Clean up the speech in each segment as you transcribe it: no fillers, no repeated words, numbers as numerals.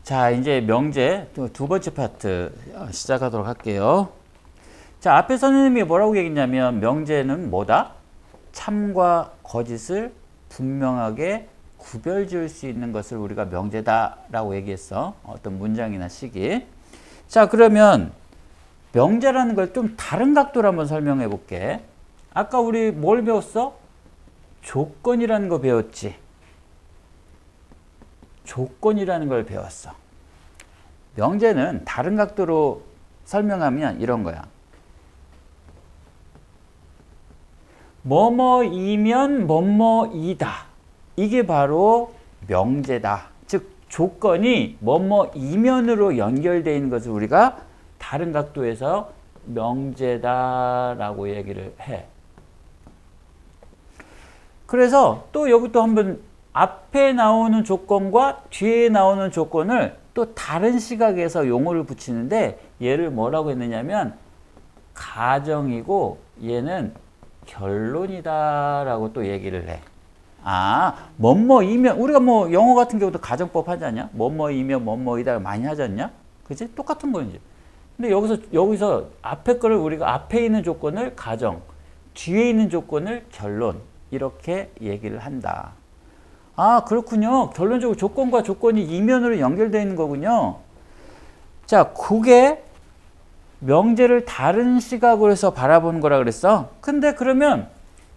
자, 이제 명제 두 번째 파트 시작하도록 할게요. 자, 앞에 선생님이 뭐라고 얘기했냐면 명제는 뭐다? 참과 거짓을 분명하게 구별 지을 수 있는 것을 우리가 명제다라고 얘기했어. 어떤 문장이나 식이. 자, 그러면 명제라는 걸 좀 다른 각도로 한번 설명해 볼게. 아까 우리 뭘 배웠어? 조건이라는 거 배웠지. 조건이라는 걸 배웠어. 명제는 다른 각도로 설명하면 이런 거야. 뭐뭐이면 뭐뭐이다. 이게 바로 명제다. 즉 조건이 뭐뭐이면으로 연결되어 있는 것을 우리가 다른 각도에서 명제다라고 얘기를 해. 그래서 또 여기 또 한번 앞에 나오는 조건과 뒤에 나오는 조건을 또 다른 시각에서 용어를 붙이는데 얘를 뭐라고 했느냐면 가정이고 얘는 결론이다라고 또 얘기를 해. 아, 뭐뭐이면 우리가 뭐 영어 같은 경우도 가정법 하지 않냐? 뭐뭐이면 뭐뭐이다 많이 하지 않냐? 그치? 똑같은 거지. 근데 여기서 앞에 거를 우리가 앞에 있는 조건을 가정, 뒤에 있는 조건을 결론 이렇게 얘기를 한다. 아, 그렇군요. 결론적으로 조건과 조건이 이면으로 연결되어 있는 거군요. 자, 그게 명제를 다른 시각으로 해서 바라보는 거라 그랬어. 근데 그러면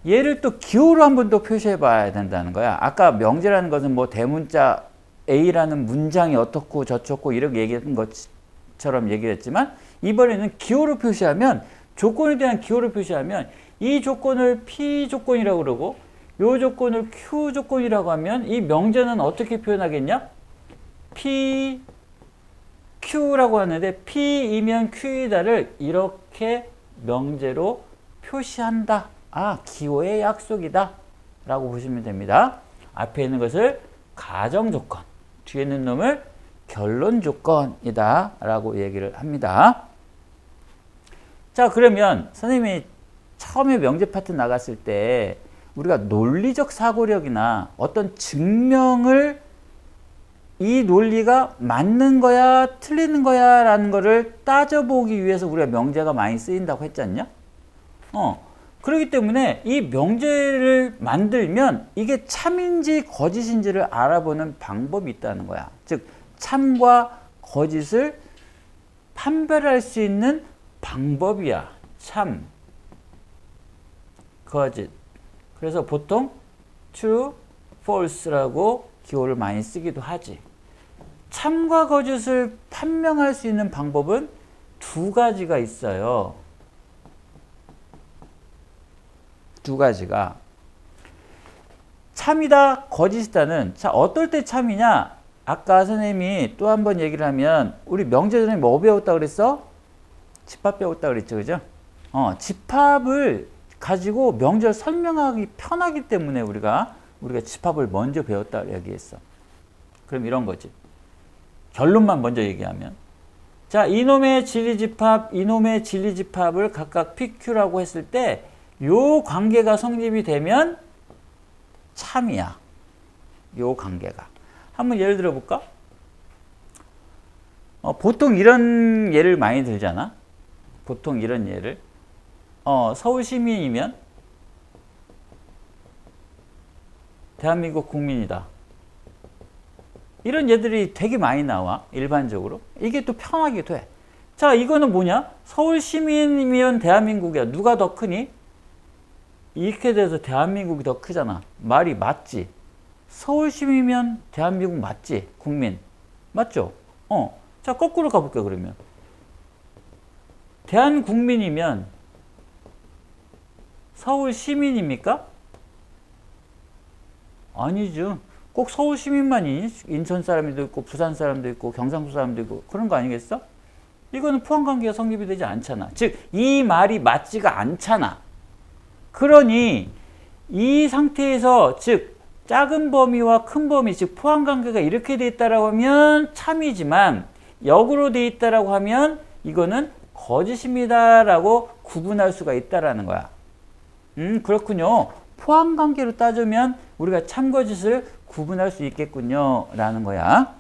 얘를 또 기호로 한번 더 표시해 봐야 된다는 거야. 아까 명제라는 것은 뭐 대문자 A라는 문장이 어떻고 저렇고 이렇게 얘기했던 것처럼 얘기를 했지만 이번에는 기호로 표시하면 조건에 대한 기호로 표시하면 이 조건을 P 조건이라고 그러고 이 조건을 Q 조건이라고 하면 이 명제는 어떻게 표현하겠냐? P, Q라고 하는데 P이면 Q이다를 이렇게 명제로 표시한다. 아, 기호의 약속이다 라고 보시면 됩니다. 앞에 있는 것을 가정 조건, 뒤에 있는 놈을 결론 조건이다 라고 얘기를 합니다. 자, 그러면 선생님이 처음에 명제 파트 나갔을 때 우리가 논리적 사고력이나 어떤 증명을 이 논리가 맞는 거야 틀리는 거야 라는 거를 따져보기 위해서 우리가 명제가 많이 쓰인다고 했지 않냐? 그렇기 때문에 이 명제를 만들면 이게 참인지 거짓인지를 알아보는 방법이 있다는 거야. 즉 참과 거짓을 판별할 수 있는 방법이야. 참, 거짓. 그래서 보통 true, false라고 기호를 많이 쓰기도 하지. 참과 거짓을 판명할 수 있는 방법은 두 가지가 있어요. 두 가지가. 참이다, 거짓이다는 자, 어떨 때 참이냐? 아까 선생님이 또 한 번 얘기를 하면 우리 명제 전에 뭐 배웠다 그랬어? 집합 배웠다 그랬죠, 그죠? 집합을 가지고 명제를 설명하기 편하기 때문에 우리가 집합을 먼저 배웠다 얘기했어. 그럼 이런 거지. 결론만 먼저 얘기하면. 자, 이놈의 진리집합, 이놈의 진리집합을 각각 PQ라고 했을 때 요 관계가 성립이 되면 참이야. 요 관계가. 한번 예를 들어 볼까? 보통 이런 예를 많이 들잖아. 보통 이런 예를. 서울 시민이면 대한민국 국민이다. 이런 예들이 되게 많이 나와. 일반적으로. 이게 또 편하게 돼. 자, 이거는 뭐냐? 서울 시민이면 대한민국이야. 누가 더 크니? 이렇게 돼서 대한민국이 더 크잖아. 말이 맞지? 서울 시민이면 대한민국 맞지? 국민. 맞죠? 자, 거꾸로 가볼게요, 그러면. 대한국민이면 서울 시민입니까? 아니죠. 꼭 서울 시민만이 인천 사람도 있고 부산 사람도 있고 경상도 사람도 있고 그런 거 아니겠어? 이거는 포함관계가 성립이 되지 않잖아. 즉, 이 말이 맞지가 않잖아. 그러니 이 상태에서 즉 작은 범위와 큰 범위 즉 포함관계가 이렇게 돼 있다라고 하면 참이지만 역으로 돼 있다라고 하면 이거는 거짓입니다라고 구분할 수가 있다라는 거야. 그렇군요. 포함관계로 따지면 우리가 참거짓을 구분할 수 있겠군요 라는 거야.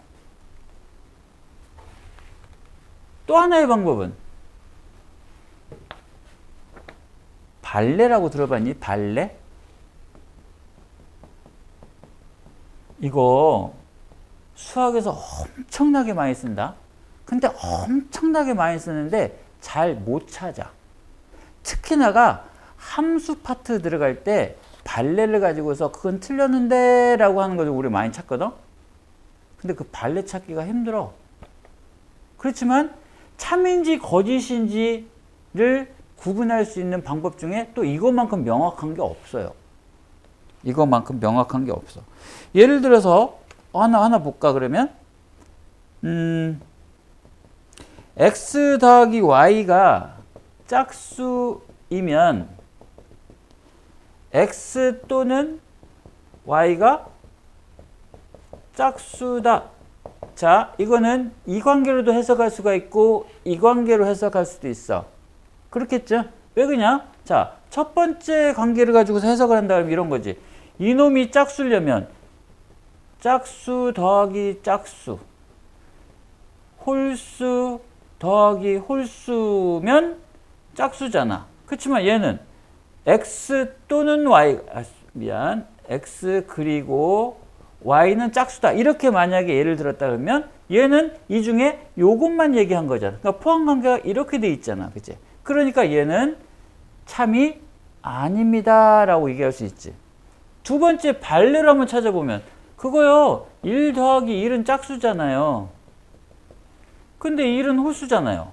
또 하나의 방법은 발레라고 들어봤니? 발레? 이거 수학에서 엄청나게 많이 쓴다. 근데 엄청나게 많이 쓰는데 잘 못 찾아. 특히나가 함수 파트 들어갈 때 발레를 가지고서 그건 틀렸는데 라고 하는 거를 우리 많이 찾거든. 근데 그 발레 찾기가 힘들어. 그렇지만 참인지 거짓인지를 구분할 수 있는 방법 중에 또 이것만큼 명확한 게 없어요. 이것만큼 명확한 게 없어. 예를 들어서 하나 볼까 그러면 x 더하기 y가 짝수이면 x 또는 y가 짝수다. 자, 이거는 이 관계로도 해석할 수가 있고 이 관계로 해석할 수도 있어. 그렇겠죠? 왜 그냥? 자, 첫 번째 관계를 가지고서 해석을 한다 그러면 이런 거지. 이놈이 짝수려면 짝수 더하기 짝수, 홀수 더하기 홀수면 짝수잖아. 그렇지만 얘는 x 또는 y, x 그리고 y는 짝수다. 이렇게 만약에 예를 들었다 그러면 얘는 이 중에 요것만 얘기한 거잖아. 그러니까 포함관계가 이렇게 돼 있잖아. 그치? 그러니까 얘는 참이 아닙니다 라고 얘기할 수 있지. 두 번째 발레를 한번 찾아보면 그거요. 1 더하기 1은 짝수잖아요. 근데 1은 홀수잖아요.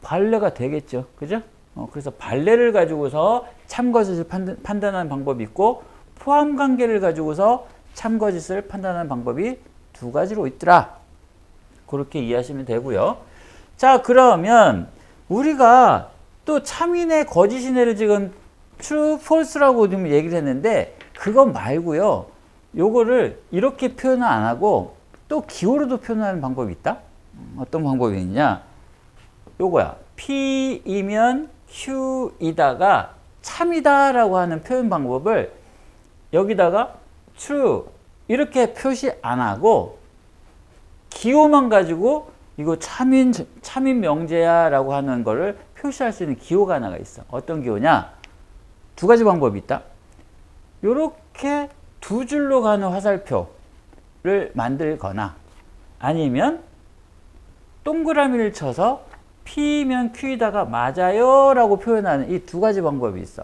발레가 되겠죠. 그죠? 그래서 발레를 가지고서 참거짓을 판단하는 방법이 있고 포함관계를 가지고서 참거짓을 판단하는 방법이 두 가지로 있더라. 그렇게 이해하시면 되고요. 자, 그러면 우리가 또 참이네 거짓이네를 지금 true, false라고 좀 얘기를 했는데 그거 말고요. 요거를 이렇게 표현을 안 하고 또 기호로도 표현하는 방법이 있다. 어떤 방법이 있냐? 요거야. P이면 Q이다가 참이다라고 하는 표현 방법을 여기다가 true 이렇게 표시 안 하고 기호만 가지고 이거 참인 명제야 라고 하는 거를 표시할 수 있는 기호가 하나가 있어. 어떤 기호냐? 두 가지 방법이 있다. 요렇게 두 줄로 가는 화살표를 만들거나 아니면 동그라미를 쳐서 P면 Q이다가 맞아요 라고 표현하는 이 두 가지 방법이 있어.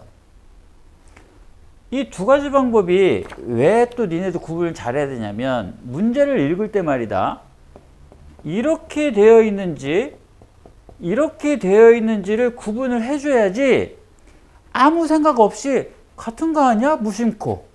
이 두 가지 방법이 왜 또 니네도 구분을 잘해야 되냐면 문제를 읽을 때 말이다. 이렇게 되어 있는지 이렇게 되어 있는지를 구분을 해줘야지 아무 생각 없이 같은 거 아니야? 무심코.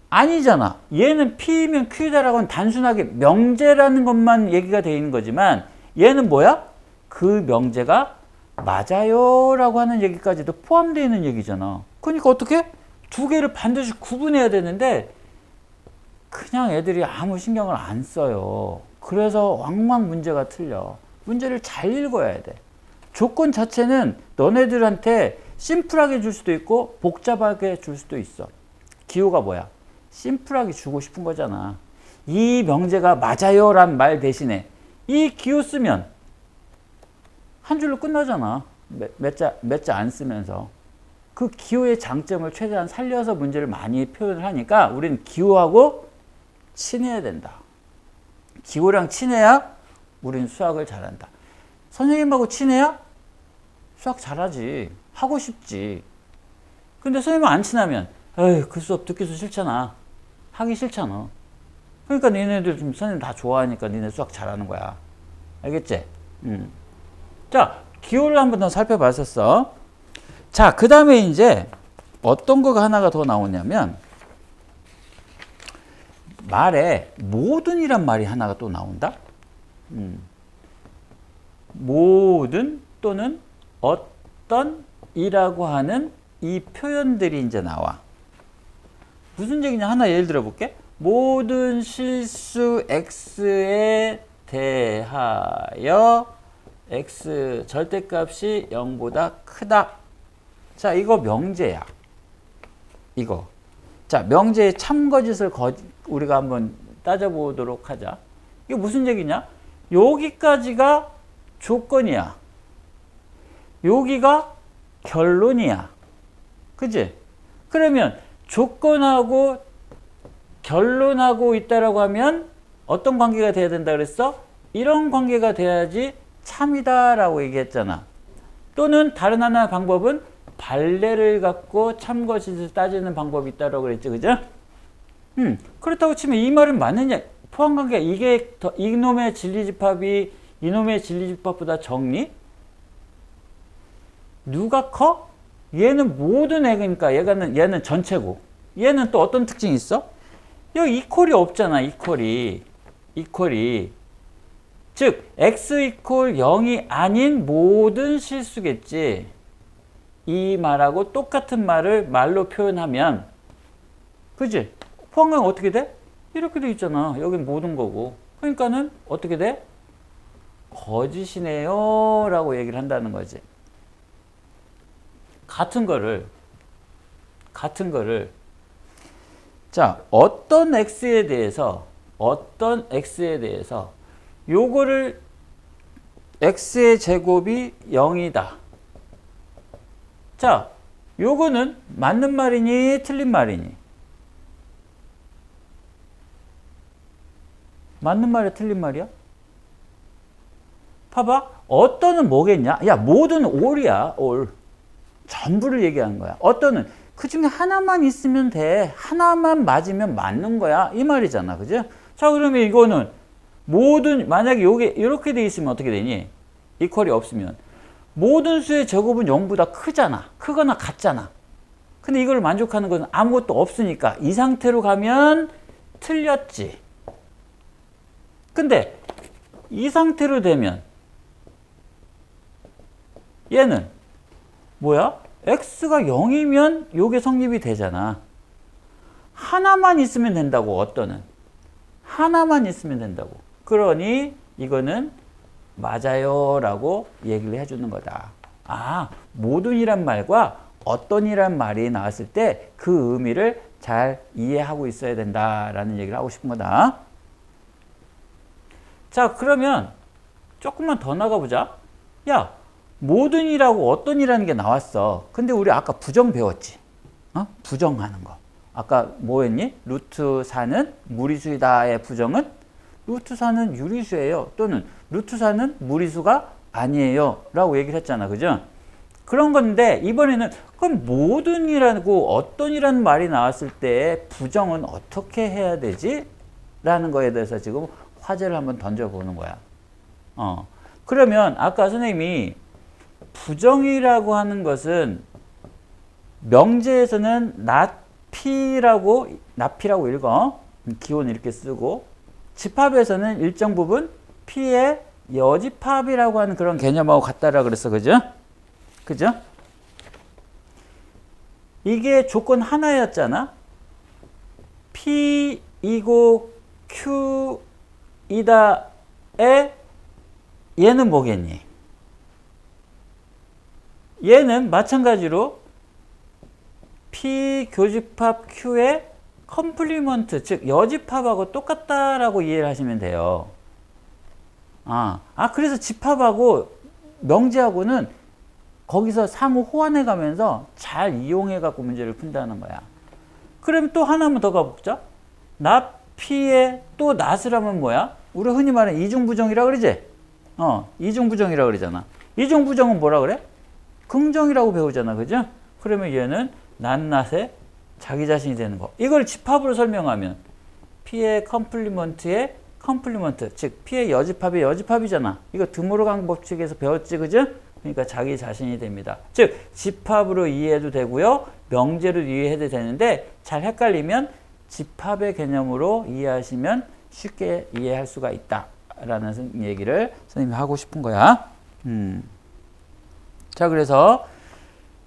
아니잖아. 얘는 P면 Q다라고 하는 단순하게 명제라는 것만 얘기가 되어 있는 거지만 얘는 뭐야? 그 명제가 맞아요 라고 하는 얘기까지도 포함되어 있는 얘기잖아. 그러니까 어떻게? 두 개를 반드시 구분해야 되는데 그냥 애들이 아무 신경을 안 써요. 그래서 왕왕 문제가 틀려. 문제를 잘 읽어야 돼. 조건 자체는 너네들한테 심플하게 줄 수도 있고 복잡하게 줄 수도 있어. 기호가 뭐야? 심플하게 주고 싶은 거잖아. 이 명제가 맞아요 란 말 대신에 이 기호 쓰면 한 줄로 끝나잖아. 몇 자 안 쓰면서. 그 기호의 장점을 최대한 살려서 문제를 많이 표현을 하니까 우리는 기호하고 친해야 된다. 기호랑 친해야 우리는 수학을 잘한다. 선생님하고 친해야 수학 잘하지. 하고 싶지. 근데 선생님 안 친하면 에이, 그 수업 듣기도 싫잖아. 하기 싫잖아. 그러니까 니네들 좀 선생님 다 좋아하니까 니네 수학 잘하는 거야. 알겠지? 자, 기호를 한번 더 살펴봤었어. 자, 그 다음에 이제 어떤 거가 하나가 더 나오냐면 말에 모든이란 말이 하나가 또 나온다. 모든 또는 어떤 이라고 하는 이 표현들이 이제 나와. 무슨 얘기냐? 하나 예를 들어 볼게. 모든 실수 x에 대하여 x 절대값이 0보다 크다. 자, 이거 명제야. 이거. 자, 명제의 참거짓을 우리가 한번 따져보도록 하자. 이게 무슨 얘기냐? 여기까지가 조건이야. 여기가 결론이야. 그지? 그러면 조건하고 결론하고 있다라고 하면 어떤 관계가 돼야 된다 그랬어? 이런 관계가 돼야지 참이다라고 얘기했잖아. 또는 다른 하나의 방법은 발레를 갖고 참것을 따지는 방법이 있다라고 그랬지. 그죠? 그렇다고 치면 이 말은 맞느냐? 포함관계가 이게 더 이놈의 진리집합이 이놈의 진리집합보다 적니? 누가 커? 얘는 모든 애니까 얘는 전체고 얘는 또 어떤 특징이 있어? 여기 이퀄이 없잖아. 이퀄이 즉 x 이퀄 0이 아닌 모든 실수겠지. 이 말하고 똑같은 말을 말로 표현하면 그지? 포함관계가 어떻게 돼? 이렇게 돼 있잖아. 여긴 모든 거고. 그러니까는 어떻게 돼? 거짓이네요 라고 얘기를 한다는 거지. 같은 거를 자, 어떤 x에 대해서 요거를 x의 제곱이 0이다. 자, 요거는 맞는 말이니 틀린 말이니? 맞는 말이야 틀린 말이야? 봐봐. 어떤은 뭐겠냐? 야, 모든 all이야. all. 전부를 얘기하는 거야. 어떤은 그 중에 하나만 있으면 돼. 하나만 맞으면 맞는 거야. 이 말이잖아. 그죠? 자, 그러면 이거는 모든 만약에 요게 이렇게 돼 있으면 어떻게 되니? 이퀄이 없으면 모든 수의 제곱은 0보다 크잖아. 크거나 같잖아. 근데 이걸 만족하는 것은 아무것도 없으니까 이 상태로 가면 틀렸지. 근데 이 상태로 되면 얘는 뭐야? x가 0이면 요게 성립이 되잖아. 하나만 있으면 된다고. 어떠는 하나만 있으면 된다고. 그러니 이거는 맞아요 라고 얘기를 해주는 거다. 아, 모든이란 말과 어떤이란 말이 나왔을 때 그 의미를 잘 이해하고 있어야 된다라는 얘기를 하고 싶은 거다. 자, 그러면 조금만 더 나가보자. 야, 모든이라고 어떤이라는 게 나왔어. 근데 우리 아까 부정 배웠지. 부정하는 거. 아까 뭐 했니? 루트 4는 무리수이다의 부정은 루트 4는 유리수예요. 또는 루트 4는 무리수가 아니에요 라고 얘기를 했잖아. 그죠? 그런 건데 이번에는 그럼 모든이라고 어떤이라는 말이 나왔을 때 부정은 어떻게 해야 되지? 라는 거에 대해서 지금 화제를 한번 던져보는 거야. 그러면 아까 선생님이 부정이라고 하는 것은 명제에서는 납피라고 읽어. 기본 이렇게 쓰고 집합에서는 일정 부분 P의 여집합이라고 하는 그런 개념하고 같다라 그랬어. 그죠? 그죠? 이게 조건 하나였잖아. P이고 Q이다에 얘는 뭐겠니? 얘는 마찬가지로 P 교집합 Q의 컴플리먼트, 즉 여집합하고 똑같다라고 이해를 하시면 돼요. 그래서 집합하고 명제하고는 거기서 상호 호환해 가면서 잘 이용해 갖고 문제를 푼다는 거야. 그럼 또 하나만 더 가보자. 납 P에 또 낫을 하면 뭐야? 우리 흔히 말하는 이중부정이라고 그러지? 이중부정이라고 그러잖아. 이중부정은 뭐라 그래? 긍정이라고 배우잖아. 그죠? 그러면 얘는 낫낫에 자기 자신이 되는 거. 이걸 집합으로 설명하면 P의 컴플리먼트의 컴플리먼트, 즉 P의 여집합의 여집합이잖아. 이거 드모르강 법칙에서 배웠지. 그죠? 그러니까 자기 자신이 됩니다. 즉 집합으로 이해해도 되고요. 명제로 이해해도 되는데 잘 헷갈리면 집합의 개념으로 이해하시면 쉽게 이해할 수가 있다라는 얘기를 선생님이 하고 싶은 거야. 자, 그래서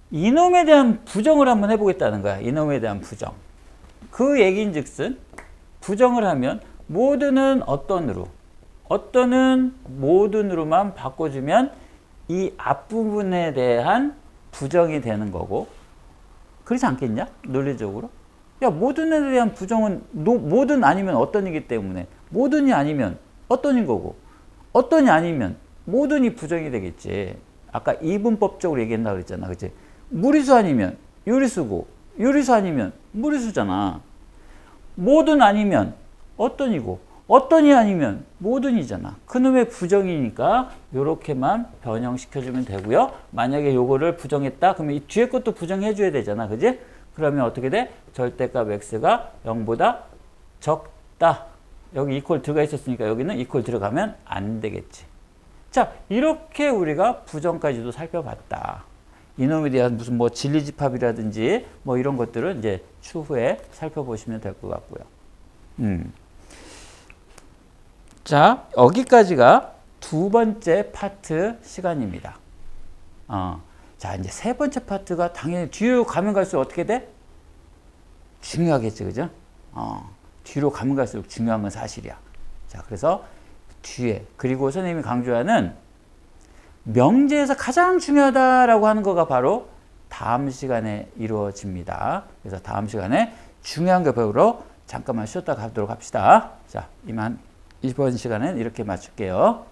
이놈에 대한 부정을 한번 해보겠다는 거야. 이놈에 대한 부정. 그 얘기인즉슨 부정을 하면 모든은 어떤으로, 어떤은 모든으로만 바꿔주면 이 앞부분에 대한 부정이 되는 거고, 그렇지 않겠냐? 논리적으로. 야, 모든에 대한 부정은 모든 아니면 어떤이기 때문에 모든이 아니면 어떤인 거고, 어떤이 아니면 모든이 부정이 되겠지. 아까 이분법적으로 얘기한다고 그랬잖아. 그치? 무리수 아니면 유리수고, 유리수 아니면 무리수잖아. 모든 아니면 어떤이고, 어떤이 아니면 모든이잖아. 그놈의 부정이니까 요렇게만 변형시켜주면 되고요. 만약에 요거를 부정했다? 그러면 이 뒤에 것도 부정해줘야 되잖아. 그지? 그러면 어떻게 돼? 절대값 x가 0보다 적다. 여기 이퀄 들어가 있었으니까 여기는 이퀄 들어가면 안 되겠지. 자, 이렇게 우리가 부정까지도 살펴봤다. 이놈에 대한 무슨 뭐 진리집합이라든지 뭐 이런 것들은 이제 추후에 살펴보시면 될 것 같고요. 자, 여기까지가 두 번째 파트 시간입니다. 자, 이제 세 번째 파트가 당연히 뒤로 가면 갈수록 어떻게 돼? 중요하겠지, 그죠? 뒤로 가면 갈수록 중요한 건 사실이야. 자, 그래서 뒤에, 그리고 선생님이 강조하는 명제에서 가장 중요하다라고 하는 거가 바로 다음 시간에 이루어집니다. 그래서 다음 시간에 중요한 거 배우러 잠깐만 쉬었다 가도록 합시다. 자, 이번 시간은 이렇게 마칠게요.